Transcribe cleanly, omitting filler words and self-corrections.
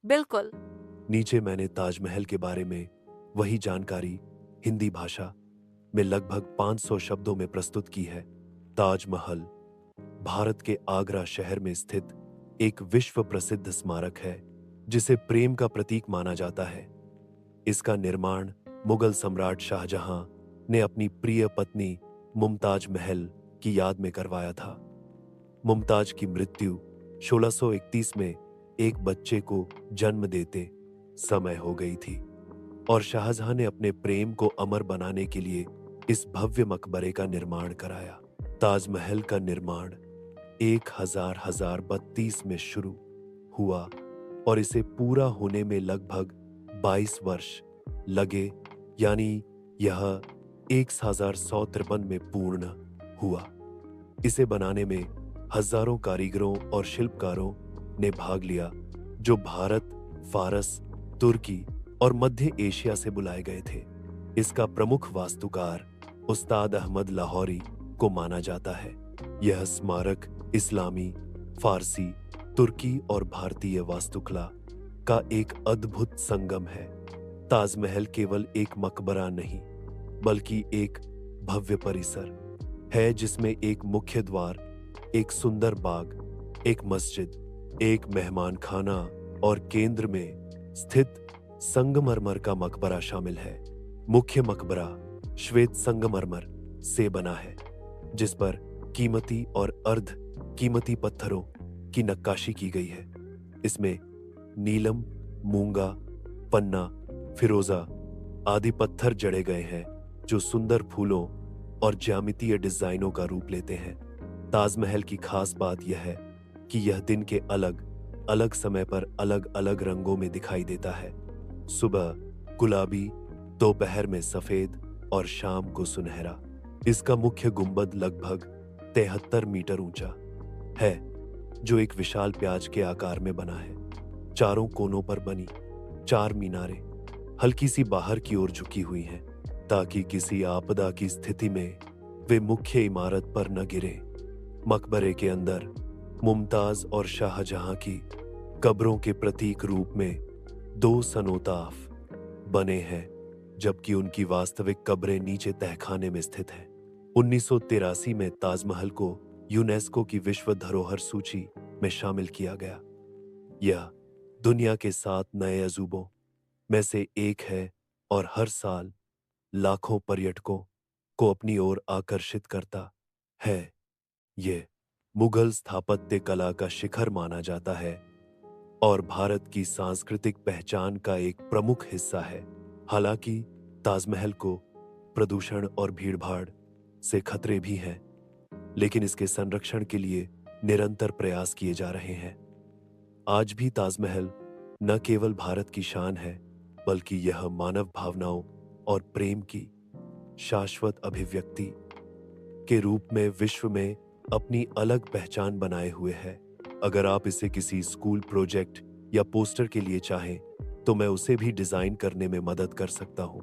बिल्कुल। नीचे मैंने ताजमहल के बारे में वही जानकारी हिंदी भाषा में लगभग 500 शब्दों में प्रस्तुत की है। ताजमहल भारत के आगरा शहर में स्थित एक विश्व प्रसिद्ध स्मारक है जिसे प्रेम का प्रतीक माना जाता है। इसका निर्माण मुगल सम्राट शाहजहां ने अपनी प्रिय पत्नी मुमताज महल की याद में करवाया था। मुमताज की मृत्यु 1631 में एक बच्चे को जन्म देते समय हो गई थी और शाहजहां ने अपने प्रेम को अमर बनाने के लिए इस भव्य मकबरे का निर्माण कराया। ताजमहल का निर्माण 1032 में शुरू हुआ और इसे पूरा होने में लगभग 22 वर्ष लगे, यानी यह 1153 में पूर्ण हुआ। इसे बनाने में हजारों कारीगरों और शिल्पकारों ने भाग लिया जो भारत, फारस, तुर्की और मध्य एशिया से बुलाए गए थे। इसका प्रमुख वास्तुकार उस्ताद अहमद लाहौरी को माना जाता है। यह स्मारक इस्लामी, फारसी, तुर्की और भारतीय वास्तुकला का एक अद्भुत संगम है। ताजमहल केवल एक मकबरा नहीं, बल्कि एक भव्य परिसर है जिसमें एक मुख्य द्वार, एक सुंदर बाग, एक मस्जिद, एक मेहमान खाना और केंद्र में स्थित संगमरमर का मकबरा शामिल है। मुख्य मकबरा श्वेत संगमरमर से बना है, जिस पर कीमती और अर्ध कीमती पत्थरों की नक्काशी की गई है। इसमें नीलम, मूंगा, पन्ना, फिरोजा आदि पत्थर जड़े गए हैं जो सुंदर फूलों और ज्यामितीय डिजाइनों का रूप लेते हैं। ताजमहल की खास बात यह है कि यह दिन के अलग अलग समय पर अलग अलग रंगों में दिखाई देता है। सुबह गुलाबी, दोपहर में सफेद और शाम को सुनहरा। इसका मुख्य गुंबद लगभग 73 मीटर ऊंचा है, जो एक विशाल प्याज के आकार में बना है। चारों कोनों पर बनी 4 मीनारें हल्की सी बाहर की ओर झुकी हुई हैं, ताकि किसी आपदा की स्थिति में वे मुख्य इमारत पर न गिरे। मकबरे के अंदर मुमताज और शाहजहां की कब्रों के प्रतीक रूप में 2 सनोताफ बने हैं, जबकि उनकी वास्तविक कब्रें नीचे तहखाने में स्थित हैं। 1983 में ताजमहल को यूनेस्को की विश्व धरोहर सूची में शामिल किया गया। यह दुनिया के 7 नए अजूबों में से एक है और हर साल लाखों पर्यटकों को अपनी ओर आकर्षित करता है। यह मुगल स्थापत्य कला का शिखर माना जाता है और भारत की सांस्कृतिक पहचान का एक प्रमुख हिस्सा है। हालांकि ताजमहल को प्रदूषण और भीड़भाड़ से खतरे भी हैं, लेकिन इसके संरक्षण के लिए निरंतर प्रयास किए जा रहे हैं। आज भी ताजमहल न केवल भारत की शान है, बल्कि यह मानव भावनाओं और प्रेम की शाश्वत अभिव्यक्ति के रूप में विश्व में अपनी अलग पहचान बनाए हुए है। अगर आप इसे किसी स्कूल प्रोजेक्ट या पोस्टर के लिए चाहें, तो मैं उसे भी डिजाइन करने में मदद कर सकता हूं।